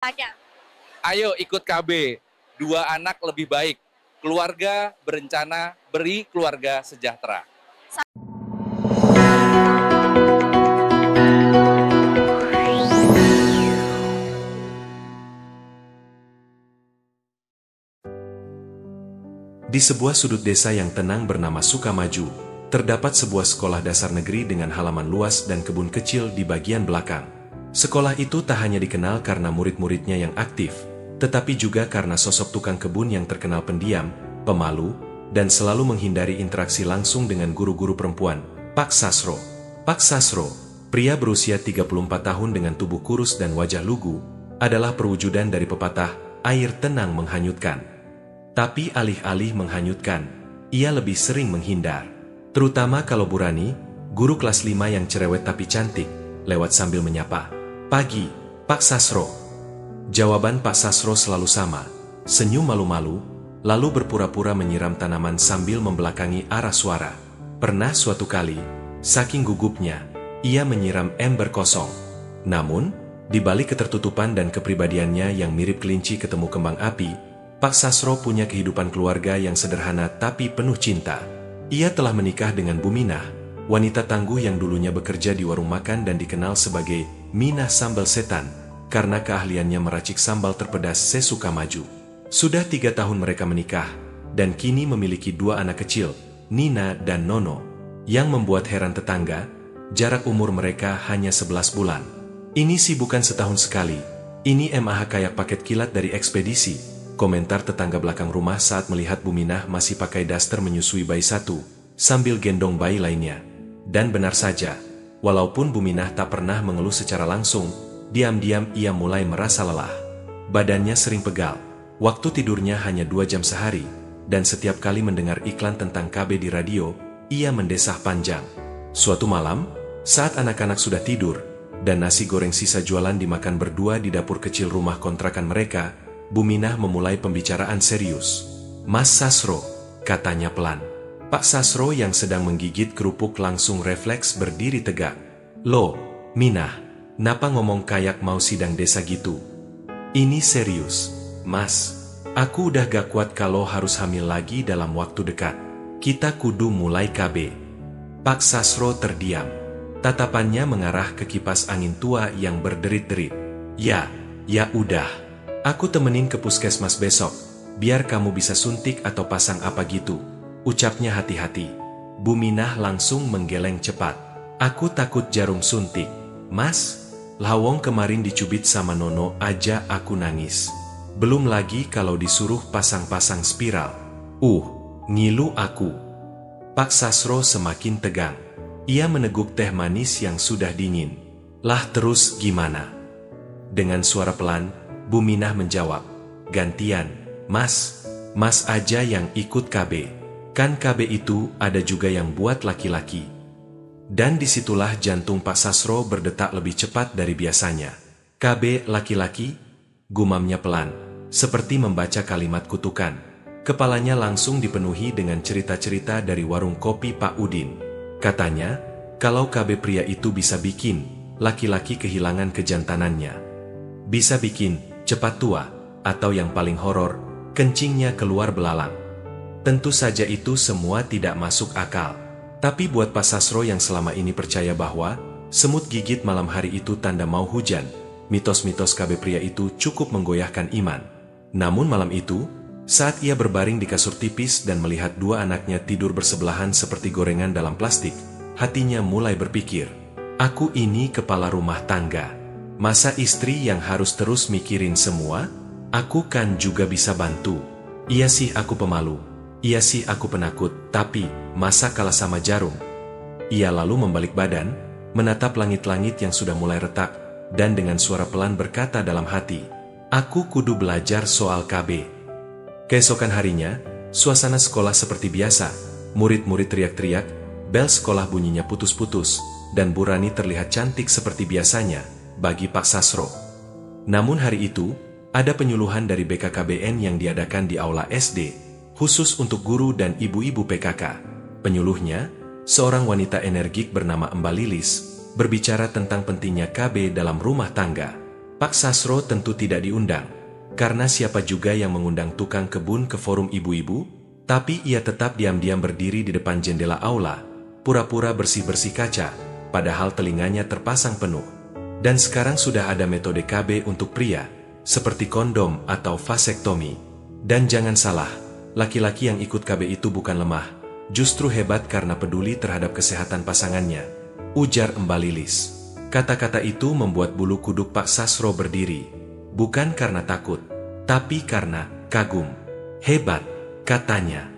Tanya. Ayo ikut KB, dua anak lebih baik. Keluarga berencana, beri keluarga sejahtera. Di sebuah sudut desa yang tenang bernama Sukamaju, terdapat sebuah sekolah dasar negeri dengan halaman luas dan kebun kecil di bagian belakang. Sekolah itu tak hanya dikenal karena murid-muridnya yang aktif, tetapi juga karena sosok tukang kebun yang terkenal pendiam, pemalu, dan selalu menghindari interaksi langsung dengan guru-guru perempuan, Pak Sasro. Pak Sasro, pria berusia 34 tahun dengan tubuh kurus dan wajah lugu, adalah perwujudan dari pepatah, air tenang menghanyutkan. Tapi alih-alih menghanyutkan, ia lebih sering menghindar. Terutama kalau Bu Rani, guru kelas 5 yang cerewet tapi cantik, lewat sambil menyapa. Pagi, Pak Sasro. Jawaban Pak Sasro selalu sama, senyum malu-malu, lalu berpura-pura menyiram tanaman sambil membelakangi arah suara. Pernah suatu kali, saking gugupnya, ia menyiram ember kosong. Namun, di balik ketertutupan dan kepribadiannya yang mirip kelinci ketemu kembang api, Pak Sasro punya kehidupan keluarga yang sederhana tapi penuh cinta. Ia telah menikah dengan Bu Minah, wanita tangguh yang dulunya bekerja di warung makan dan dikenal sebagai Minah Sambal Setan, karena keahliannya meracik sambal terpedas se-Sukamaju. Sudah 3 tahun mereka menikah, dan kini memiliki 2 anak kecil, Nina dan Nono, yang membuat heran tetangga, jarak umur mereka hanya 11 bulan. Ini sih bukan setahun sekali, ini MAH kayak paket kilat dari ekspedisi. Komentar tetangga belakang rumah saat melihat Bu Minah masih pakai daster menyusui bayi satu, sambil gendong bayi lainnya. Dan benar saja, walaupun Bu Minah tak pernah mengeluh secara langsung, diam-diam ia mulai merasa lelah. Badannya sering pegal, waktu tidurnya hanya 2 jam sehari, dan setiap kali mendengar iklan tentang KB di radio, ia mendesah panjang. Suatu malam, saat anak-anak sudah tidur, dan nasi goreng sisa jualan dimakan berdua di dapur kecil rumah kontrakan mereka, Bu Minah memulai pembicaraan serius. Mas Sasro, katanya pelan. Pak Sasro yang sedang menggigit kerupuk langsung refleks berdiri tegak. Loh, Minah, napa ngomong kayak mau sidang desa gitu? Ini serius, Mas. Aku udah gak kuat kalau harus hamil lagi dalam waktu dekat. Kita kudu mulai KB. Pak Sasro terdiam. Tatapannya mengarah ke kipas angin tua yang berderit-derit. Ya udah. Aku temenin ke puskesmas besok, biar kamu bisa suntik atau pasang apa gitu. Ucapnya hati-hati. Bu Minah langsung menggeleng cepat. Aku takut jarum suntik. Mas, lawong kemarin dicubit sama Nono aja aku nangis. Belum lagi kalau disuruh pasang-pasang spiral. Ngilu aku. Pak Sasro semakin tegang. Ia meneguk teh manis yang sudah dingin. Lah terus gimana? Dengan suara pelan, Bu Minah menjawab, gantian, Mas aja yang ikut KB. Kan KB itu ada juga yang buat laki-laki. Dan disitulah jantung Pak Sasro berdetak lebih cepat dari biasanya. KB laki-laki? Gumamnya pelan, seperti membaca kalimat kutukan. Kepalanya langsung dipenuhi dengan cerita-cerita dari warung kopi Pak Udin. Katanya, kalau KB pria itu bisa bikin laki-laki kehilangan kejantanannya. Bisa bikin cepat tua, atau yang paling horor, kencingnya keluar belalang. Tentu saja itu semua tidak masuk akal. Tapi buat Pak Sasro yang selama ini percaya bahwa semut gigit malam hari itu tanda mau hujan, mitos-mitos KB pria itu cukup menggoyahkan iman. Namun malam itu, saat ia berbaring di kasur tipis dan melihat 2 anaknya tidur bersebelahan seperti gorengan dalam plastik, hatinya mulai berpikir, aku ini kepala rumah tangga. Masa istri yang harus terus mikirin semua? Aku kan juga bisa bantu. Iya sih aku pemalu. Iya sih aku penakut, tapi masa kalah sama jarum? Ia lalu membalik badan, menatap langit-langit yang sudah mulai retak, dan dengan suara pelan berkata dalam hati, aku kudu belajar soal KB. Keesokan harinya, suasana sekolah seperti biasa. Murid-murid teriak-teriak, bel sekolah bunyinya putus-putus, dan Bu Rani terlihat cantik seperti biasanya bagi Pak Sasro. Namun hari itu, ada penyuluhan dari BKKBN yang diadakan di aula SD, khusus untuk guru dan ibu-ibu PKK. Penyuluhnya, seorang wanita energik bernama Mbak Lilis, berbicara tentang pentingnya KB dalam rumah tangga. Pak Sasro tentu tidak diundang, karena siapa juga yang mengundang tukang kebun ke forum ibu-ibu, tapi ia tetap diam-diam berdiri di depan jendela aula, pura-pura bersih-bersih kaca, padahal telinganya terpasang penuh. Dan sekarang sudah ada metode KB untuk pria, seperti kondom atau vasektomi. Dan jangan salah, laki-laki yang ikut KB itu bukan lemah, justru hebat karena peduli terhadap kesehatan pasangannya, ujar Mbak Lilis. Kata-kata itu membuat bulu kuduk Pak Sasro berdiri, bukan karena takut, tapi karena kagum. Hebat, katanya.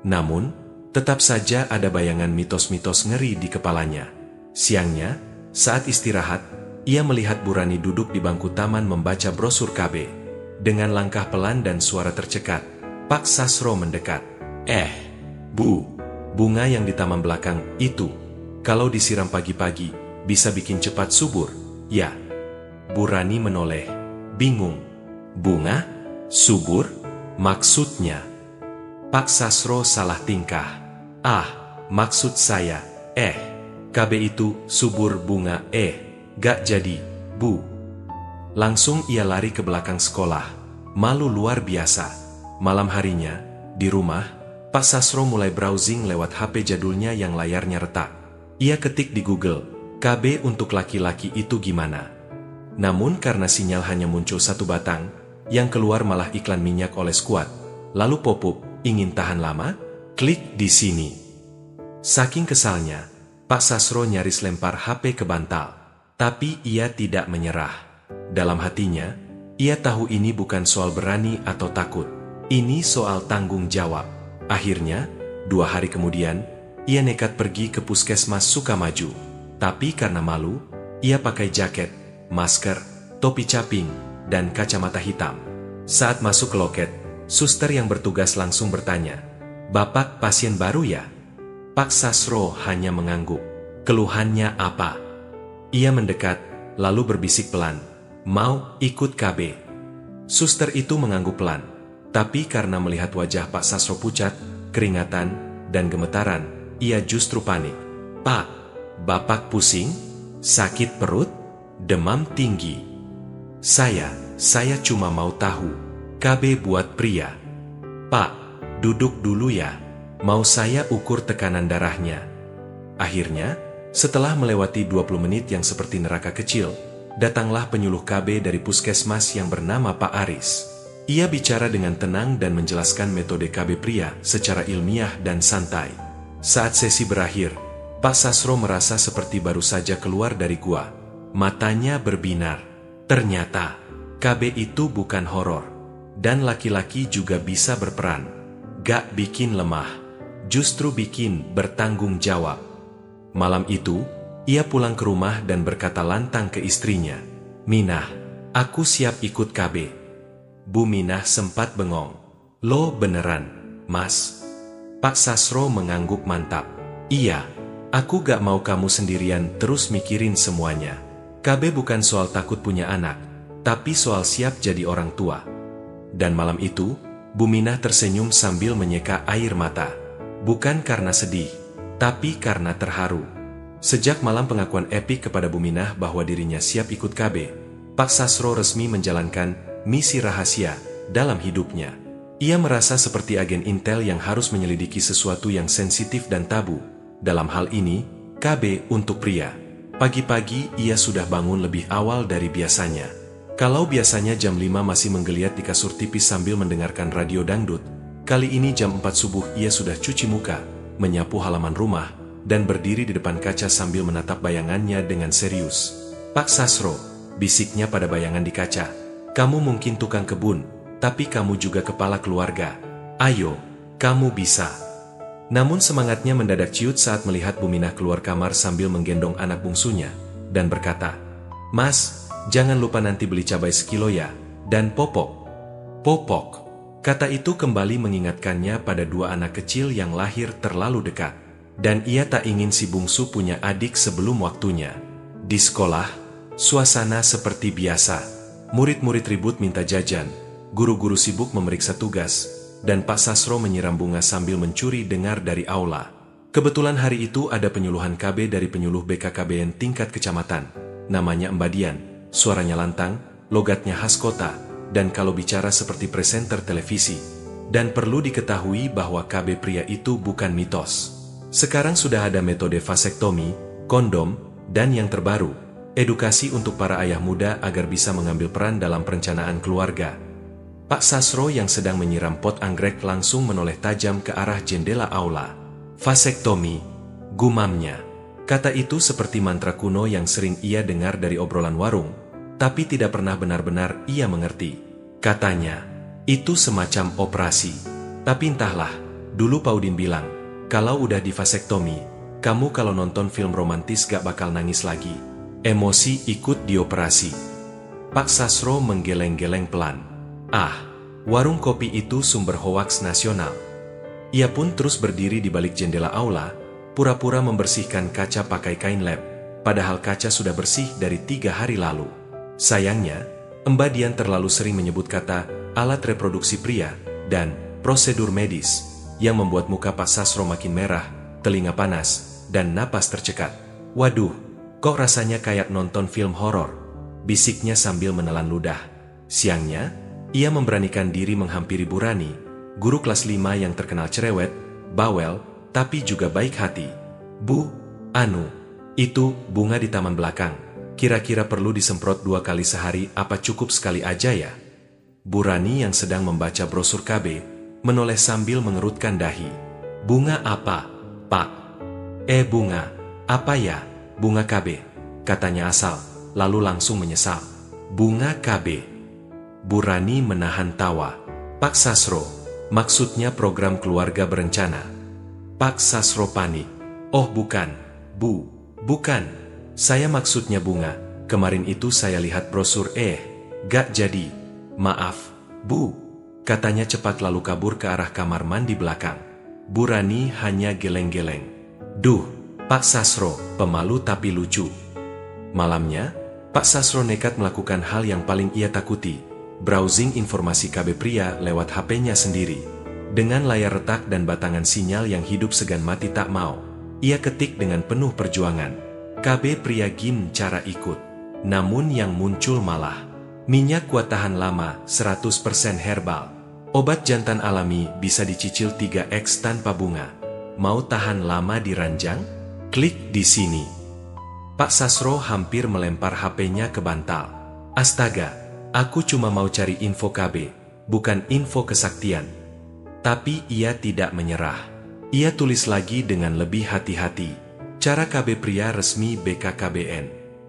Namun, tetap saja ada bayangan mitos-mitos ngeri di kepalanya. Siangnya, saat istirahat, ia melihat Bu Rani duduk di bangku taman membaca brosur KB. Dengan langkah pelan dan suara tercekat, Pak Sasro mendekat. Bu, bunga yang di taman belakang itu, kalau disiram pagi-pagi, bisa bikin cepat subur, ya? Bu Rani menoleh, bingung. Bunga? Subur? Maksudnya? Pak Sasro salah tingkah. Maksud saya, KB itu subur bunga, gak jadi, Bu. Langsung ia lari ke belakang sekolah, malu luar biasa. Malam harinya, di rumah, Pak Sasro mulai browsing lewat HP jadulnya yang layarnya retak. Ia ketik di Google, KB untuk laki-laki itu gimana? Namun karena sinyal hanya muncul satu batang, yang keluar malah iklan minyak oles kuat. Lalu pop-up, ingin tahan lama? Klik di sini. Saking kesalnya, Pak Sasro nyaris lempar HP ke bantal. Tapi ia tidak menyerah. Dalam hatinya, ia tahu ini bukan soal berani atau takut. Ini soal tanggung jawab. Akhirnya, 2 hari kemudian, ia nekat pergi ke puskesmas Sukamaju. Tapi karena malu, ia pakai jaket, masker, topi caping, dan kacamata hitam. Saat masuk ke loket, suster yang bertugas langsung bertanya, "Bapak pasien baru ya?" Pak Sasro hanya mengangguk. Keluhannya apa? Ia mendekat, lalu berbisik pelan, "Mau ikut KB?" Suster itu mengangguk pelan, tapi karena melihat wajah Pak Sasro pucat, keringatan, dan gemetaran, ia justru panik. "Pak, Bapak pusing? Sakit perut? Demam tinggi?" Saya cuma mau tahu, KB buat pria." "Pak, duduk dulu ya, mau saya ukur tekanan darahnya." Akhirnya, setelah melewati 20 menit yang seperti neraka kecil, datanglah penyuluh KB dari puskesmas yang bernama Pak Aris. Ia bicara dengan tenang dan menjelaskan metode KB pria secara ilmiah dan santai. Saat sesi berakhir, Pak Sasro merasa seperti baru saja keluar dari gua. Matanya berbinar. Ternyata, KB itu bukan horor. Dan laki-laki juga bisa berperan. Gak bikin lemah, justru bikin bertanggung jawab. Malam itu, ia pulang ke rumah dan berkata lantang ke istrinya, "Minah, aku siap ikut KB." Bu Minah sempat bengong. "Lo beneran, Mas?" Pak Sasro mengangguk mantap. "Iya, aku gak mau kamu sendirian terus mikirin semuanya. KB bukan soal takut punya anak, tapi soal siap jadi orang tua." Dan malam itu, Bu Minah tersenyum sambil menyeka air mata. Bukan karena sedih, tapi karena terharu. Sejak malam pengakuan epik kepada Bu Minah bahwa dirinya siap ikut KB, Pak Sasro resmi menjalankan misi rahasia dalam hidupnya. Ia merasa seperti agen intel yang harus menyelidiki sesuatu yang sensitif dan tabu. Dalam hal ini, KB untuk pria. Pagi-pagi ia sudah bangun lebih awal dari biasanya. Kalau biasanya jam 5 masih menggeliat di kasur tipis sambil mendengarkan radio dangdut, kali ini jam 4 subuh ia sudah cuci muka, menyapu halaman rumah, dan berdiri di depan kaca sambil menatap bayangannya dengan serius. "Pak Sasro," bisiknya pada bayangan di kaca, "kamu mungkin tukang kebun, tapi kamu juga kepala keluarga. Ayo, kamu bisa." Namun semangatnya mendadak ciut saat melihat Bu Minah keluar kamar sambil menggendong anak bungsunya, dan berkata, "Mas, jangan lupa nanti beli cabai sekilo ya, dan popok." Popok. Kata itu kembali mengingatkannya pada 2 anak kecil yang lahir terlalu dekat. Dan ia tak ingin si bungsu punya adik sebelum waktunya. Di sekolah, suasana seperti biasa. Murid-murid ribut minta jajan, guru-guru sibuk memeriksa tugas, dan Pak Sasro menyiram bunga sambil mencuri dengar dari aula. Kebetulan hari itu ada penyuluhan KB dari penyuluh BKKBN tingkat kecamatan. Namanya Mbak Dian, suaranya lantang, logatnya khas kota, dan kalau bicara seperti presenter televisi. Dan perlu diketahui bahwa KB pria itu bukan mitos. Sekarang sudah ada metode vasektomi, kondom, dan yang terbaru, edukasi untuk para ayah muda agar bisa mengambil peran dalam perencanaan keluarga. Pak Sasro yang sedang menyiram pot anggrek langsung menoleh tajam ke arah jendela aula. Vasektomi, gumamnya. Kata itu seperti mantra kuno yang sering ia dengar dari obrolan warung, tapi tidak pernah benar-benar ia mengerti. Katanya, itu semacam operasi. Tapi entahlah, dulu Pak Udin bilang, kalau udah di vasektomi, kamu kalau nonton film romantis gak bakal nangis lagi. Emosi ikut dioperasi. Pak Sasro menggeleng-geleng pelan. Ah, warung kopi itu sumber hoaks nasional. Ia pun terus berdiri di balik jendela aula, pura-pura membersihkan kaca pakai kain lem, padahal kaca sudah bersih dari 3 hari lalu. Sayangnya, Mbak Dian terlalu sering menyebut kata alat reproduksi pria dan prosedur medis yang membuat muka Pak Sasro makin merah, telinga panas, dan napas tercekat. Waduh, kok rasanya kayak nonton film horor, bisiknya sambil menelan ludah. Siangnya, ia memberanikan diri menghampiri Bu Rani, guru kelas 5 yang terkenal cerewet, bawel, tapi juga baik hati. Bu, itu bunga di taman belakang. Kira-kira perlu disemprot 2 kali sehari apa cukup sekali aja ya? Bu Rani yang sedang membaca brosur KB, menoleh sambil mengerutkan dahi. Bunga apa, Pak? Bunga, apa ya? Bunga KB, katanya asal, lalu langsung menyesal. Bunga KB. Bu Rani menahan tawa. Pak Sasro, maksudnya program keluarga berencana. Pak Sasro panik. Oh bukan, Bu, bukan. Saya maksudnya bunga. Kemarin itu saya lihat brosur, gak jadi. Maaf, Bu, katanya cepat lalu kabur ke arah kamar mandi belakang. Bu Rani hanya geleng-geleng. Duh, Pak Sasro, pemalu tapi lucu. Malamnya, Pak Sasro nekat melakukan hal yang paling ia takuti. Browsing informasi KB pria lewat HP-nya sendiri. Dengan layar retak dan batangan sinyal yang hidup segan mati tak mau, ia ketik dengan penuh perjuangan. KB pria gim cara ikut. Namun yang muncul malah minyak kuat tahan lama 100% herbal. Obat jantan alami bisa dicicil 3x tanpa bunga. Mau tahan lama di ranjang? Klik di sini. Pak Sasro hampir melempar HP-nya ke bantal. Astaga, aku cuma mau cari info KB, bukan info kesaktian. Tapi ia tidak menyerah. Ia tulis lagi dengan lebih hati-hati. Cara KB pria resmi BKKBN.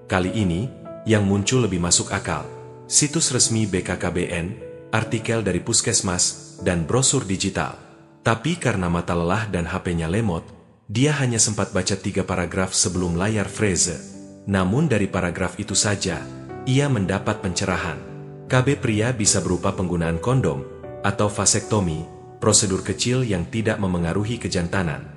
Kali ini, yang muncul lebih masuk akal. Situs resmi BKKBN, artikel dari puskesmas, dan brosur digital. Tapi karena mata lelah dan HP-nya lemot, dia hanya sempat baca 3 paragraf sebelum layar freze. Namun dari paragraf itu saja, ia mendapat pencerahan. KB pria bisa berupa penggunaan kondom, atau vasektomi, prosedur kecil yang tidak memengaruhi kejantanan.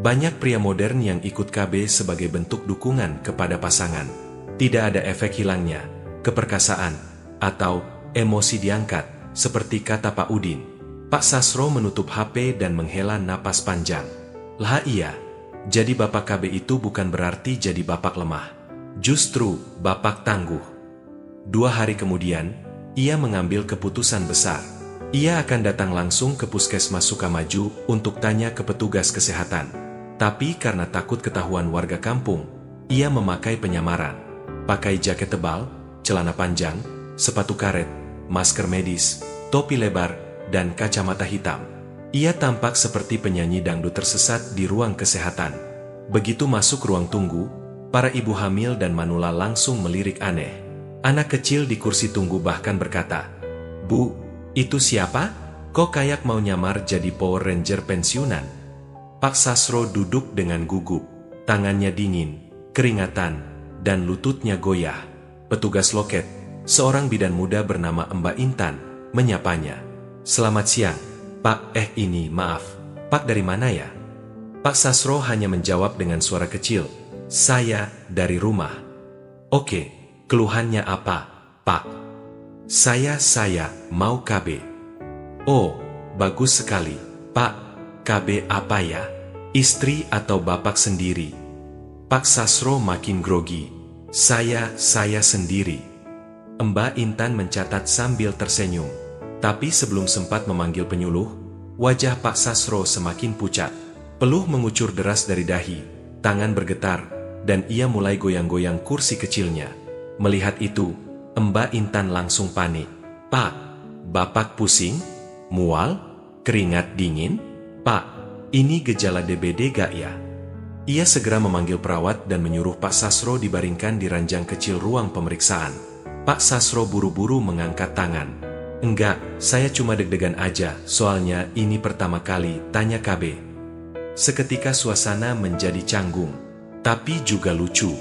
Banyak pria modern yang ikut KB sebagai bentuk dukungan kepada pasangan. Tidak ada efek hilangnya, keperkasaan, atau emosi diangkat, seperti kata Pak Udin. Pak Sasro menutup HP dan menghela napas panjang. Lah iya, jadi bapak KB itu bukan berarti jadi bapak lemah. Justru, bapak tangguh. 2 hari kemudian, ia mengambil keputusan besar. Ia akan datang langsung ke Puskesmas Sukamaju untuk tanya ke petugas kesehatan. Tapi karena takut ketahuan warga kampung, ia memakai penyamaran. Pakai jaket tebal, celana panjang, sepatu karet, masker medis, topi lebar, dan kacamata hitam. Ia tampak seperti penyanyi dangdut tersesat di ruang kesehatan. Begitu masuk ruang tunggu, para ibu hamil dan manula langsung melirik aneh. Anak kecil di kursi tunggu bahkan berkata, Bu, itu siapa? Kok kayak mau nyamar jadi Power Ranger pensiunan? Pak Sasro duduk dengan gugup, tangannya dingin, keringatan, dan lututnya goyah. Petugas loket, seorang bidan muda bernama Mbak Intan, menyapanya. Selamat siang, Pak. Ini maaf, Pak dari mana ya? Pak Sasro hanya menjawab dengan suara kecil, saya dari rumah. Oke. Keluhannya apa, Pak? Saya mau KB. Oh, bagus sekali, Pak. KB apa ya? Istri atau bapak sendiri? Pak Sasro makin grogi. Saya sendiri. Mbak Intan mencatat sambil tersenyum. Tapi sebelum sempat memanggil penyuluh, wajah Pak Sasro semakin pucat. Peluh mengucur deras dari dahi, tangan bergetar, dan ia mulai goyang-goyang kursi kecilnya. Melihat itu, Mbak Intan langsung panik. "Pak, Bapak pusing? Mual? Keringat dingin? Pak, ini gejala DBD gak ya?" Ia segera memanggil perawat dan menyuruh Pak Sasro dibaringkan di ranjang kecil ruang pemeriksaan. Pak Sasro buru-buru mengangkat tangan. "Enggak, saya cuma deg-degan aja, soalnya ini pertama kali," tanya KB. Seketika suasana menjadi canggung, tapi juga lucu.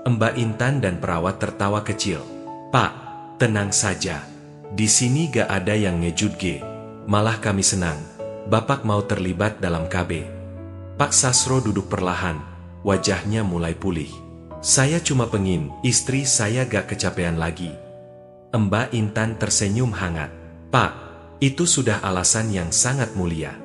Mbak Intan dan perawat tertawa kecil. "Pak, tenang saja. Di sini gak ada yang ngejut ge. Malah kami senang Bapak mau terlibat dalam KB." Pak Sasro duduk perlahan, wajahnya mulai pulih. "Saya cuma pengin istri saya gak kecapean lagi." Mbak Intan tersenyum hangat. "Pak, itu sudah alasan yang sangat mulia."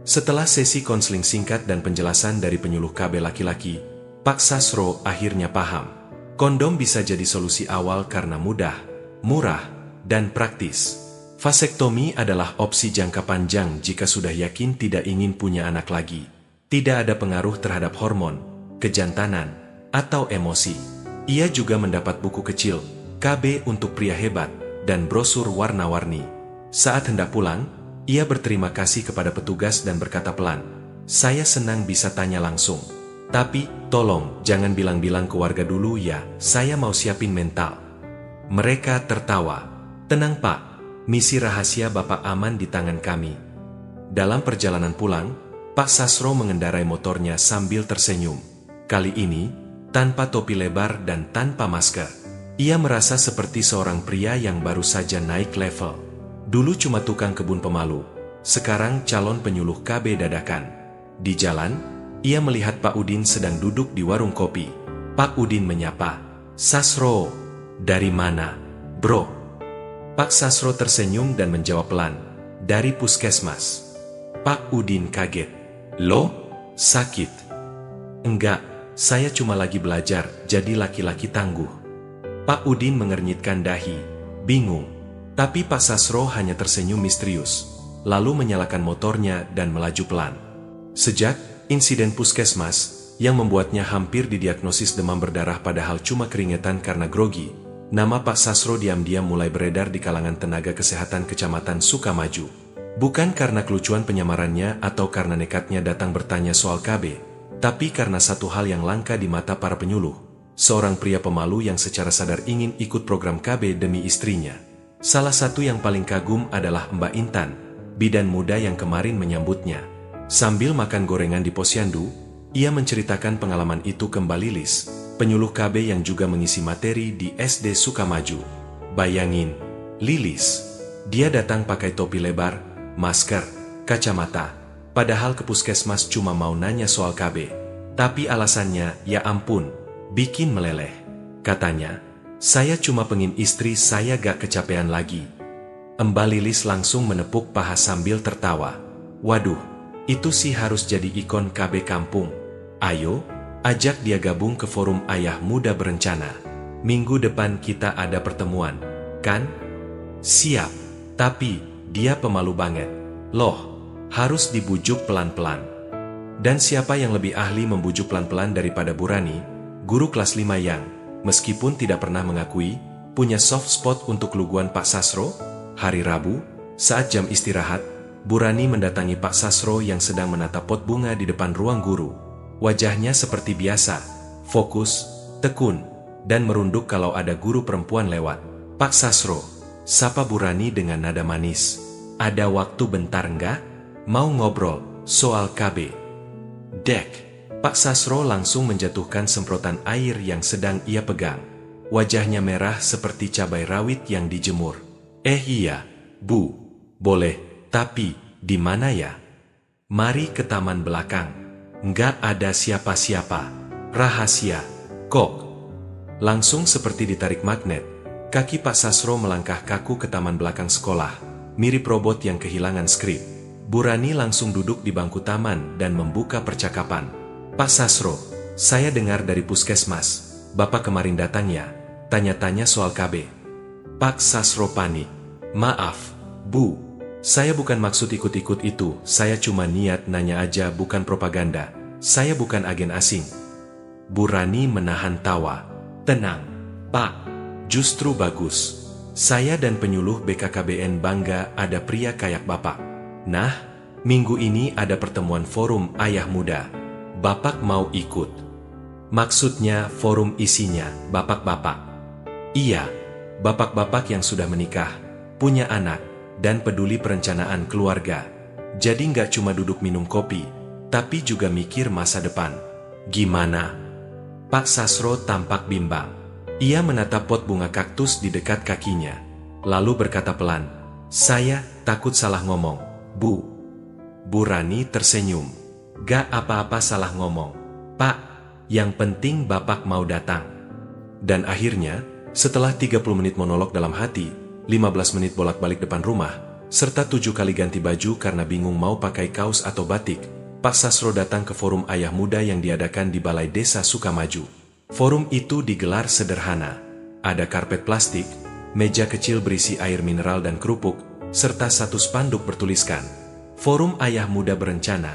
Setelah sesi konseling singkat dan penjelasan dari penyuluh KB laki-laki, Pak Sasro akhirnya paham. Kondom bisa jadi solusi awal karena mudah, murah, dan praktis. Vasektomi adalah opsi jangka panjang jika sudah yakin tidak ingin punya anak lagi. Tidak ada pengaruh terhadap hormon, kejantanan, atau emosi. Ia juga mendapat buku kecil, KB untuk pria hebat, dan brosur warna-warni. Saat hendak pulang, ia berterima kasih kepada petugas dan berkata pelan, "Saya senang bisa tanya langsung. Tapi, tolong jangan bilang-bilang ke warga dulu ya, saya mau siapin mental." Mereka tertawa. "Tenang Pak, misi rahasia Bapak aman di tangan kami." Dalam perjalanan pulang, Pak Sasro mengendarai motornya sambil tersenyum. Kali ini, tanpa topi lebar dan tanpa masker. Ia merasa seperti seorang pria yang baru saja naik level. Dulu cuma tukang kebun pemalu, sekarang calon penyuluh KB dadakan. Di jalan, ia melihat Pak Udin sedang duduk di warung kopi. Pak Udin menyapa, "Sasro, dari mana, bro?" Pak Sasro tersenyum dan menjawab pelan, "Dari puskesmas." Pak Udin kaget. "Loh, sakit?" "Enggak, saya cuma lagi belajar jadi laki-laki tangguh." Pak Udin mengernyitkan dahi, bingung. Tapi Pak Sasro hanya tersenyum misterius, lalu menyalakan motornya dan melaju pelan. Sejak insiden puskesmas, yang membuatnya hampir didiagnosis demam berdarah padahal cuma keringetan karena grogi, nama Pak Sasro diam-diam mulai beredar di kalangan tenaga kesehatan Kecamatan Sukamaju. Bukan karena kelucuan penyamarannya atau karena nekatnya datang bertanya soal KB, tapi karena satu hal yang langka di mata para penyuluh, seorang pria pemalu yang secara sadar ingin ikut program KB demi istrinya. Salah satu yang paling kagum adalah Mbak Intan, bidan muda yang kemarin menyambutnya. Sambil makan gorengan di posyandu, ia menceritakan pengalaman itu ke Mbak Lilis, penyuluh KB yang juga mengisi materi di SD Sukamaju. Bayangin, Lilis, dia datang pakai topi lebar, masker, kacamata, padahal ke puskesmas cuma mau nanya soal KB. Tapi alasannya, ya ampun, bikin meleleh. Katanya, "Saya cuma pengin istri saya gak kecapean lagi." Mbak Lilis langsung menepuk paha sambil tertawa. "Waduh, itu sih harus jadi ikon KB kampung. Ayo, ajak dia gabung ke forum Ayah Muda Berencana. Minggu depan kita ada pertemuan, kan?" "Siap, tapi dia pemalu banget. Loh, harus dibujuk pelan-pelan." Dan siapa yang lebih ahli membujuk pelan-pelan daripada Bu Rani, guru kelas 5 yang, meskipun tidak pernah mengakui, punya soft spot untuk keluguan Pak Sasro? Hari Rabu, saat jam istirahat, Bu Rani mendatangi Pak Sasro yang sedang menatap pot bunga di depan ruang guru. Wajahnya seperti biasa, fokus, tekun, dan merunduk kalau ada guru perempuan lewat. "Pak Sasro," sapa Bu Rani dengan nada manis. "Ada waktu bentar enggak? Mau ngobrol soal KB." Dek. Pak Sasro langsung menjatuhkan semprotan air yang sedang ia pegang. Wajahnya merah seperti cabai rawit yang dijemur. Iya, Bu. Boleh, tapi di mana ya?" "Mari ke taman belakang. Nggak ada siapa-siapa. Rahasia. Kok." Langsung seperti ditarik magnet, kaki Pak Sasro melangkah kaku ke taman belakang sekolah. Mirip robot yang kehilangan skrip. Bu Rani langsung duduk di bangku taman dan membuka percakapan. "Pak Sasro, saya dengar dari puskesmas, Bapak kemarin datang ya, tanya-tanya soal KB." Pak Sasro panik. Maaf, Bu. Saya bukan maksud ikut-ikut itu, saya cuma niat nanya aja, bukan propaganda. Saya bukan agen asing. Bu Rani menahan tawa. Tenang, Pak. Justru bagus. Saya dan penyuluh BKKBN bangga ada pria kayak Bapak. Nah, minggu ini ada pertemuan forum ayah muda. Bapak mau ikut? Maksudnya forum isinya bapak-bapak. Iya, bapak-bapak yang sudah menikah, punya anak, dan peduli perencanaan keluarga. Jadi nggak cuma duduk minum kopi, tapi juga mikir masa depan. Gimana? Pak Sasro tampak bimbang. Ia menatap pot bunga kaktus di dekat kakinya, lalu berkata pelan, "Saya takut salah ngomong, Bu." Bu Rani tersenyum. "Gak apa-apa salah ngomong, Pak. Yang penting Bapak mau datang." Dan akhirnya, setelah 30 menit monolog dalam hati, 15 menit bolak-balik depan rumah, serta 7 kali ganti baju karena bingung mau pakai kaos atau batik, Pak Sasro datang ke forum ayah muda yang diadakan di Balai Desa Sukamaju. Forum itu digelar sederhana. Ada karpet plastik, meja kecil berisi air mineral dan kerupuk, serta satu spanduk bertuliskan, "Forum Ayah Muda Berencana,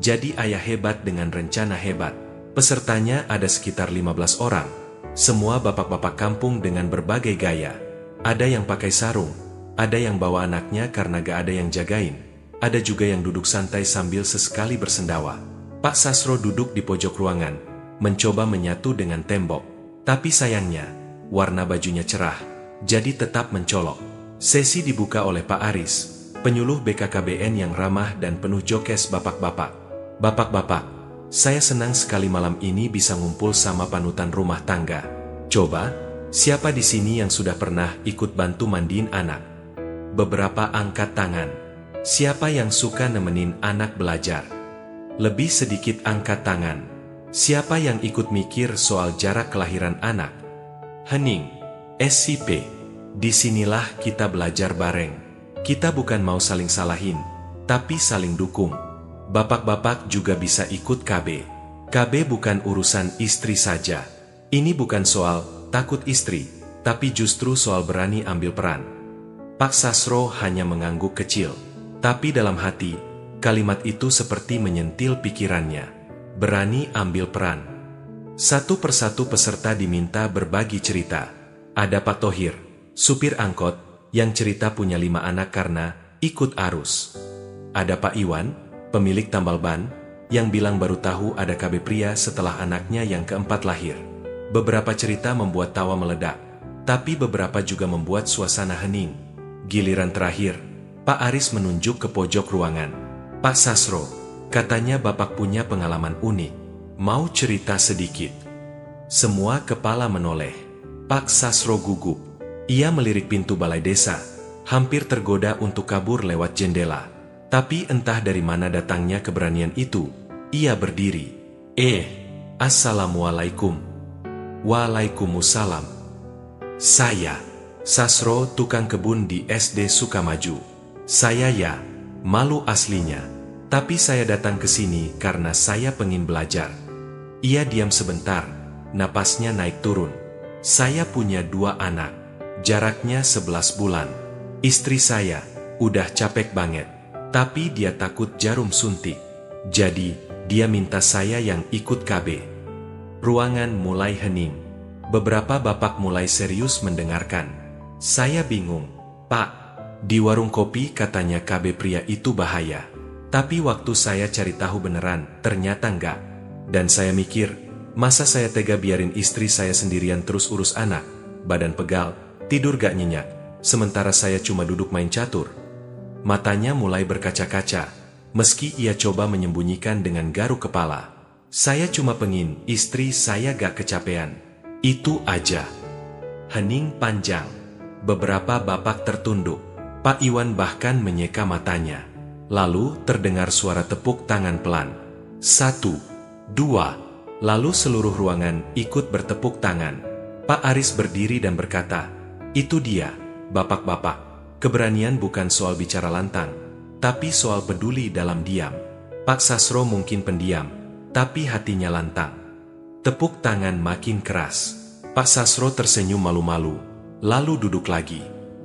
jadi ayah hebat dengan rencana hebat." Pesertanya ada sekitar 15 orang, semua bapak-bapak kampung dengan berbagai gaya. Ada yang pakai sarung, ada yang bawa anaknya karena gak ada yang jagain, ada juga yang duduk santai sambil sesekali bersendawa. Pak Sasro duduk di pojok ruangan, mencoba menyatu dengan tembok. Tapi sayangnya, warna bajunya cerah, jadi tetap mencolok. Sesi dibuka oleh Pak Aris, penyuluh BKKBN yang ramah dan penuh jokes bapak-bapak. "Bapak-bapak, saya senang sekali malam ini bisa ngumpul sama panutan rumah tangga. Coba, siapa di sini yang sudah pernah ikut bantu mandiin anak?" Beberapa angkat tangan. "Siapa yang suka nemenin anak belajar?" Lebih sedikit angkat tangan. "Siapa yang ikut mikir soal jarak kelahiran anak?" Hening. SCP. Disinilah kita belajar bareng. Kita bukan mau saling salahin, tapi saling dukung. Bapak-bapak juga bisa ikut KB. KB bukan urusan istri saja. Ini bukan soal takut istri, tapi justru soal berani ambil peran. Pak Sasro hanya mengangguk kecil, tapi dalam hati, kalimat itu seperti menyentil pikirannya. Berani ambil peran. Satu persatu peserta diminta berbagi cerita. Ada Pak Tohir, supir angkot, yang cerita punya 5 anak karena ikut arus. Ada Pak Iwan, pemilik tambal ban, yang bilang baru tahu ada KB pria setelah anaknya yang keempat lahir. Beberapa cerita membuat tawa meledak, tapi beberapa juga membuat suasana hening. Giliran terakhir, Pak Aris menunjuk ke pojok ruangan. "Pak Sasro, katanya Bapak punya pengalaman unik. Mau cerita sedikit?" Semua kepala menoleh. Pak Sasro gugup. Ia melirik pintu balai desa, hampir tergoda untuk kabur lewat jendela. Tapi entah dari mana datangnya keberanian itu, ia berdiri. Assalamualaikum." "Waalaikumsalam. Saya, Sasro, tukang kebun di SD Sukamaju. Saya ya, malu aslinya. Tapi saya datang ke sini karena saya pengen belajar." Ia diam sebentar, napasnya naik turun. "Saya punya 2 anak, jaraknya 11 bulan. Istri saya udah capek banget, tapi dia takut jarum suntik. Jadi, dia minta saya yang ikut KB." Ruangan mulai hening. Beberapa bapak mulai serius mendengarkan. Saya bingung. "Pak, di warung kopi katanya KB pria itu bahaya. Tapi waktu saya cari tahu beneran, ternyata enggak. Dan saya mikir, masa saya tega biarin istri saya sendirian terus urus anak, badan pegal, tidur gak nyenyak, sementara saya cuma duduk main catur." Matanya mulai berkaca-kaca, meski ia coba menyembunyikan dengan garuk kepala. "Saya cuma pengin istri saya gak kecapean. Itu aja." Hening panjang. Beberapa bapak tertunduk. Pak Iwan bahkan menyeka matanya. Lalu terdengar suara tepuk tangan pelan. 1, 2. Lalu seluruh ruangan ikut bertepuk tangan. Pak Aris berdiri dan berkata, "Itu dia, bapak-bapak. Keberanian bukan soal bicara lantang, tapi soal peduli dalam diam." Pak Sasro mungkin pendiam, tapi hatinya lantang. Tepuk tangan makin keras. Pak Sasro tersenyum malu-malu. lalu duduk lagi.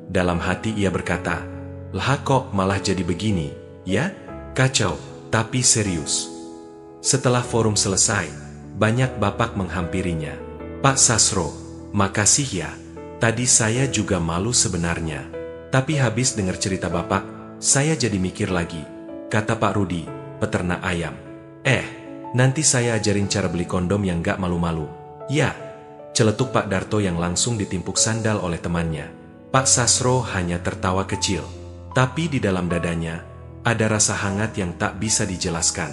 Dalam hati ia berkata, "Lah kok malah jadi begini, ya? Kacau, tapi serius." Setelah forum selesai, banyak bapak menghampirinya. "Pak Sasro, makasih ya. Tadi saya juga malu sebenarnya. Tapi habis dengar cerita bapak, saya jadi mikir lagi," kata Pak Rudi, peternak ayam. Nanti saya ajarin cara beli kondom yang gak malu-malu." "Ya," celetuk Pak Darto yang langsung ditimpuk sandal oleh temannya. Pak Sasro hanya tertawa kecil. Tapi di dalam dadanya, ada rasa hangat yang tak bisa dijelaskan.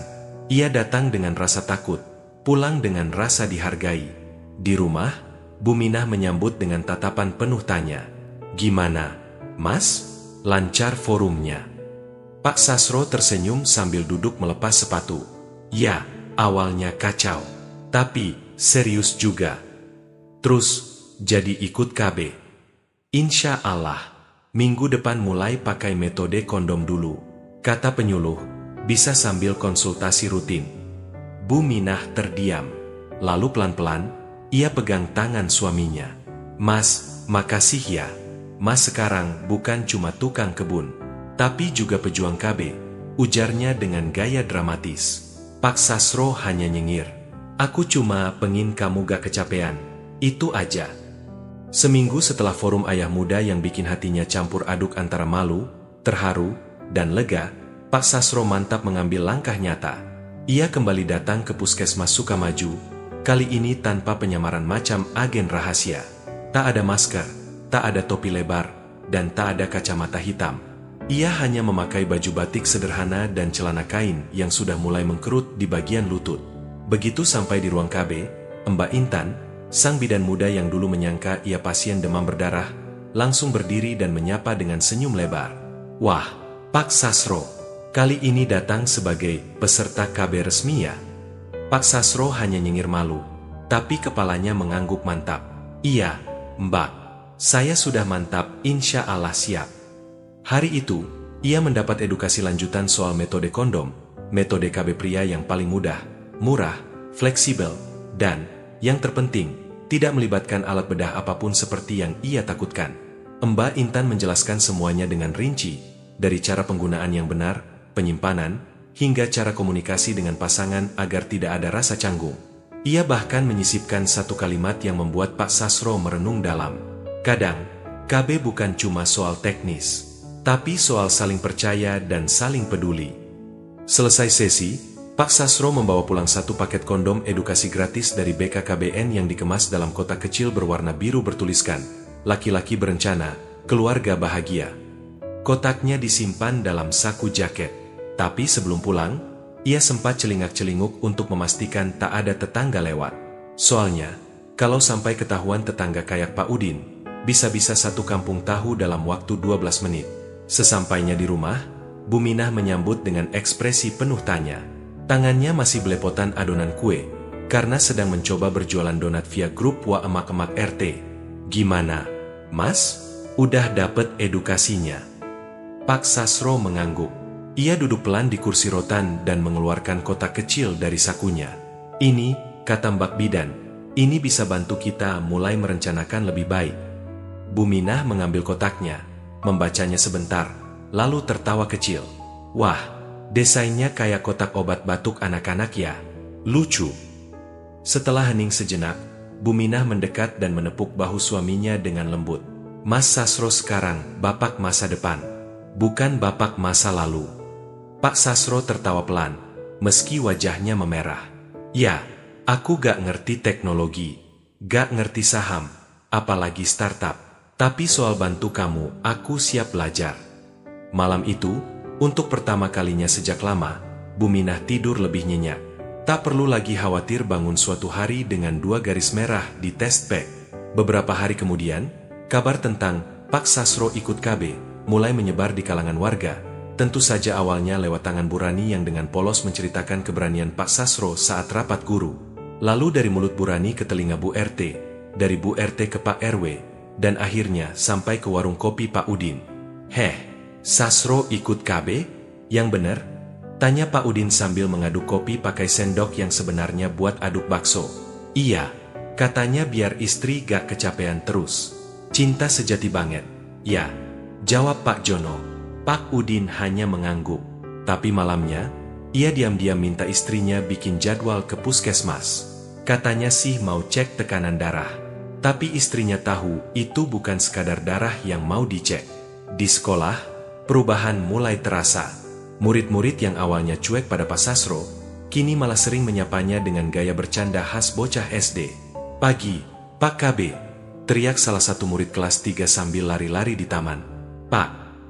Ia datang dengan rasa takut, pulang dengan rasa dihargai. Di rumah, Bu Minah menyambut dengan tatapan penuh tanya. "Gimana, Mas? Lancar forumnya?" Pak Sasro tersenyum sambil duduk melepas sepatu. "Ya, awalnya kacau, tapi serius juga. Terus, jadi ikut KB. Insya Allah, minggu depan mulai pakai metode kondom dulu," kata penyuluh, "bisa sambil konsultasi rutin." Bu Minah terdiam. Lalu pelan-pelan, ia pegang tangan suaminya. "Mas, makasih ya. Mas sekarang bukan cuma tukang kebun, tapi juga pejuang KB," ujarnya dengan gaya dramatis. Pak Sasro hanya nyengir. "Aku cuma pengin kamu gak kecapean, itu aja." Seminggu setelah forum ayah muda yang bikin hatinya campur aduk antara malu, terharu, dan lega, Pak Sasro mantap mengambil langkah nyata. Ia kembali datang ke Puskesmas Sukamaju, kali ini tanpa penyamaran macam agen rahasia. Tak ada masker, tak ada topi lebar, dan tak ada kacamata hitam. Ia hanya memakai baju batik sederhana dan celana kain yang sudah mulai mengkerut di bagian lutut. Begitu sampai di ruang KB, Mbak Intan, sang bidan muda yang dulu menyangka ia pasien demam berdarah, langsung berdiri dan menyapa dengan senyum lebar. "Wah, Pak Sasro, kali ini datang sebagai peserta KB resmi ya?" Pak Sasro hanya nyengir malu, tapi kepalanya mengangguk mantap. "Iya, Mbak, saya sudah mantap, insya Allah siap." Hari itu, ia mendapat edukasi lanjutan soal metode kondom, metode KB pria yang paling mudah, murah, fleksibel, dan, yang terpenting, tidak melibatkan alat bedah apapun seperti yang ia takutkan. Mbak Intan menjelaskan semuanya dengan rinci, dari cara penggunaan yang benar, penyimpanan, hingga cara komunikasi dengan pasangan agar tidak ada rasa canggung. Ia bahkan menyisipkan satu kalimat yang membuat Pak Sasro merenung dalam. Kadang, KB bukan cuma soal teknis, tapi soal saling percaya dan saling peduli. Selesai sesi, Pak Sasro membawa pulang satu paket kondom edukasi gratis dari BKKBN yang dikemas dalam kotak kecil berwarna biru bertuliskan, "Laki-laki berencana, keluarga bahagia." Kotaknya disimpan dalam saku jaket. Tapi sebelum pulang, ia sempat celingak-celinguk untuk memastikan tak ada tetangga lewat. Soalnya, kalau sampai ketahuan tetangga kayak Pak Udin, bisa-bisa satu kampung tahu dalam waktu 12 menit. Sesampainya di rumah, Bu Minah menyambut dengan ekspresi penuh tanya. Tangannya masih belepotan adonan kue, karena sedang mencoba berjualan donat via grup Wa Emak-Emak RT. "Gimana, Mas? Udah dapet edukasinya?" Pak Sasro mengangguk. Ia duduk pelan di kursi rotan dan mengeluarkan kotak kecil dari sakunya. "Ini," kata Mbak Bidan, "ini bisa bantu kita mulai merencanakan lebih baik." Bu Minah mengambil kotaknya, membacanya sebentar, lalu tertawa kecil. "Wah, desainnya kayak kotak obat batuk anak-anak ya. Lucu." Setelah hening sejenak, Bu Minah mendekat dan menepuk bahu suaminya dengan lembut. "Mas Sasro sekarang bapak masa depan, bukan bapak masa lalu." Pak Sasro tertawa pelan, meski wajahnya memerah. "Ya, aku gak ngerti teknologi, gak ngerti saham, apalagi startup. Tapi soal bantu kamu, aku siap belajar." Malam itu, untuk pertama kalinya sejak lama, Bu Minah tidur lebih nyenyak. Tak perlu lagi khawatir bangun suatu hari dengan 2 garis merah di test pack. Beberapa hari kemudian, kabar tentang Pak Sasro ikut KB mulai menyebar di kalangan warga. Tentu saja awalnya lewat tangan Bu Rani yang dengan polos menceritakan keberanian Pak Sasro saat rapat guru. Lalu dari mulut Bu Rani ke telinga Bu RT, dari Bu RT ke Pak RW, dan akhirnya sampai ke warung kopi Pak Udin. Sasro ikut KB? Yang benar? Tanya Pak Udin sambil mengaduk kopi pakai sendok yang sebenarnya buat aduk bakso. "Iya, katanya biar istri gak kecapean terus." Cinta sejati banget. Ya, jawab Pak Jono. Pak Udin hanya mengangguk. Tapi malamnya, ia diam-diam minta istrinya bikin jadwal ke puskesmas. Katanya sih mau cek tekanan darah. Tapi istrinya tahu itu bukan sekadar darah yang mau dicek. Di sekolah, perubahan mulai terasa. Murid-murid yang awalnya cuek pada Pak Sasro, kini malah sering menyapanya dengan gaya bercanda khas bocah SD. "Pagi, Pak KB," teriak salah satu murid kelas 3 sambil lari-lari di taman. "Pak,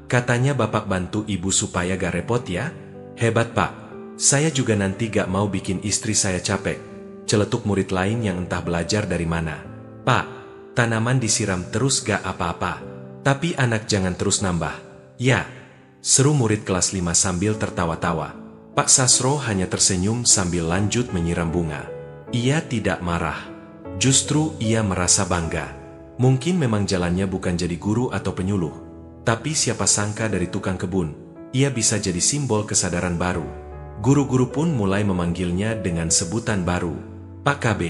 katanya Bapak bantu Ibu supaya gak repot ya?" "Hebat Pak, saya juga nanti gak mau bikin istri saya capek," celetuk murid lain yang entah belajar dari mana. "Pak, tanaman disiram terus gak apa-apa, tapi anak jangan terus nambah." "Ya," seru murid kelas 5 sambil tertawa-tawa. Pak Sasro hanya tersenyum sambil lanjut menyiram bunga. Ia tidak marah. Justru ia merasa bangga. Mungkin memang jalannya bukan jadi guru atau penyuluh. Tapi siapa sangka dari tukang kebun, ia bisa jadi simbol kesadaran baru. Guru-guru pun mulai memanggilnya dengan sebutan baru. "Pak KB,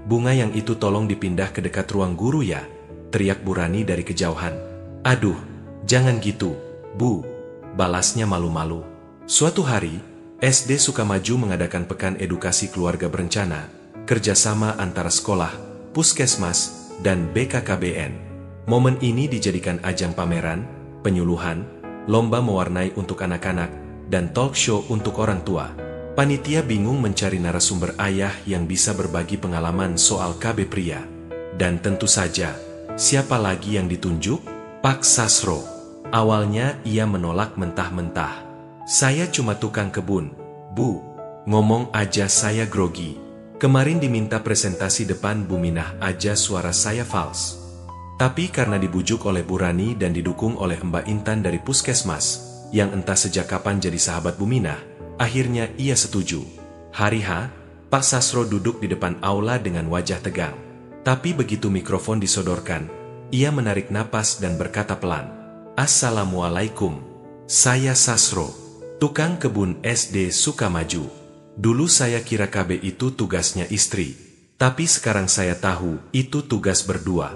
bunga yang itu tolong dipindah ke dekat ruang guru ya," teriak Bu Rani dari kejauhan. "Aduh, jangan gitu, Bu," balasnya malu-malu. Suatu hari, SD Sukamaju mengadakan pekan edukasi keluarga berencana, kerjasama antara sekolah, puskesmas, dan BKKBN. Momen ini dijadikan ajang pameran, penyuluhan, lomba mewarnai untuk anak-anak, dan talk show untuk orang tua. Panitia bingung mencari narasumber ayah yang bisa berbagi pengalaman soal KB pria. Dan tentu saja, siapa lagi yang ditunjuk? Pak Sasro. Awalnya ia menolak mentah-mentah. "Saya cuma tukang kebun, Bu. Ngomong aja saya grogi. Kemarin diminta presentasi depan Bu Minah aja suara saya fals." Tapi karena dibujuk oleh Bu Rani dan didukung oleh Mbak Intan dari puskesmas, yang entah sejak kapan jadi sahabat Bu Minah, akhirnya ia setuju. Hari H, Pak Sasro duduk di depan aula dengan wajah tegang. Tapi begitu mikrofon disodorkan, ia menarik napas dan berkata pelan, "Assalamualaikum. Saya Sasro, tukang kebun SD Sukamaju. Dulu saya kira KB itu tugasnya istri, tapi sekarang saya tahu itu tugas berdua."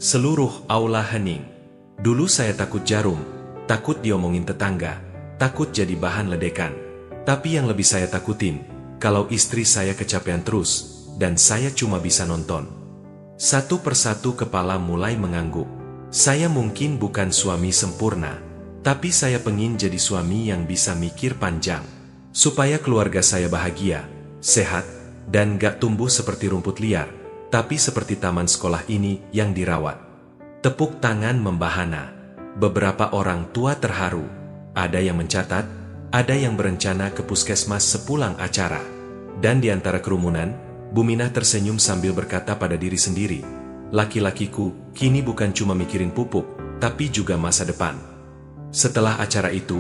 Seluruh aula hening. Dulu saya takut jarum, takut diomongin tetangga, takut jadi bahan ledekan. Tapi yang lebih saya takutin, kalau istri saya kecapean terus, dan saya cuma bisa nonton. Satu persatu kepala mulai mengangguk. "Saya mungkin bukan suami sempurna, tapi saya pengin jadi suami yang bisa mikir panjang. Supaya keluarga saya bahagia, sehat, dan gak tumbuh seperti rumput liar, tapi seperti taman sekolah ini yang dirawat." Tepuk tangan membahana. Beberapa orang tua terharu. Ada yang mencatat, ada yang berencana ke puskesmas sepulang acara. Dan di antara kerumunan, Bu Minah tersenyum sambil berkata pada diri sendiri, "Laki-lakiku kini bukan cuma mikirin pupuk, tapi juga masa depan." Setelah acara itu,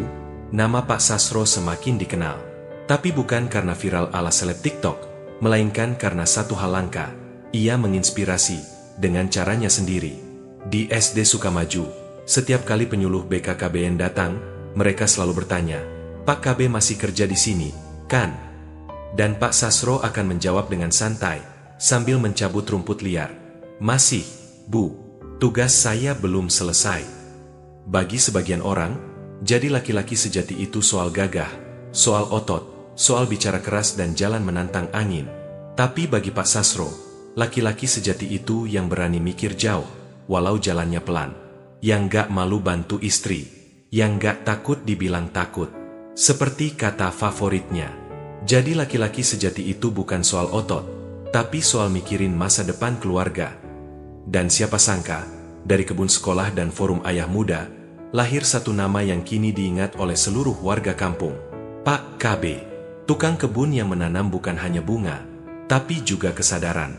nama Pak Sasro semakin dikenal. Tapi bukan karena viral ala seleb TikTok, melainkan karena satu hal langka. Ia menginspirasi dengan caranya sendiri. Di SD Sukamaju, setiap kali penyuluh BKKBN datang, mereka selalu bertanya, "Pak KB masih kerja di sini, kan?" Dan Pak Sasro akan menjawab dengan santai, sambil mencabut rumput liar, "Masih, Bu. Tugas saya belum selesai." Bagi sebagian orang, jadi laki-laki sejati itu soal gagah, soal otot, soal bicara keras dan jalan menantang angin. Tapi bagi Pak Sasro, laki-laki sejati itu yang berani mikir jauh, walau jalannya pelan. Yang gak malu bantu istri, yang gak takut dibilang takut. Seperti kata favoritnya. Jadi laki-laki sejati itu bukan soal otot, tapi soal mikirin masa depan keluarga. Dan siapa sangka, dari kebun sekolah dan forum ayah muda, lahir satu nama yang kini diingat oleh seluruh warga kampung. Pak KB, tukang kebun yang menanam bukan hanya bunga, tapi juga kesadaran.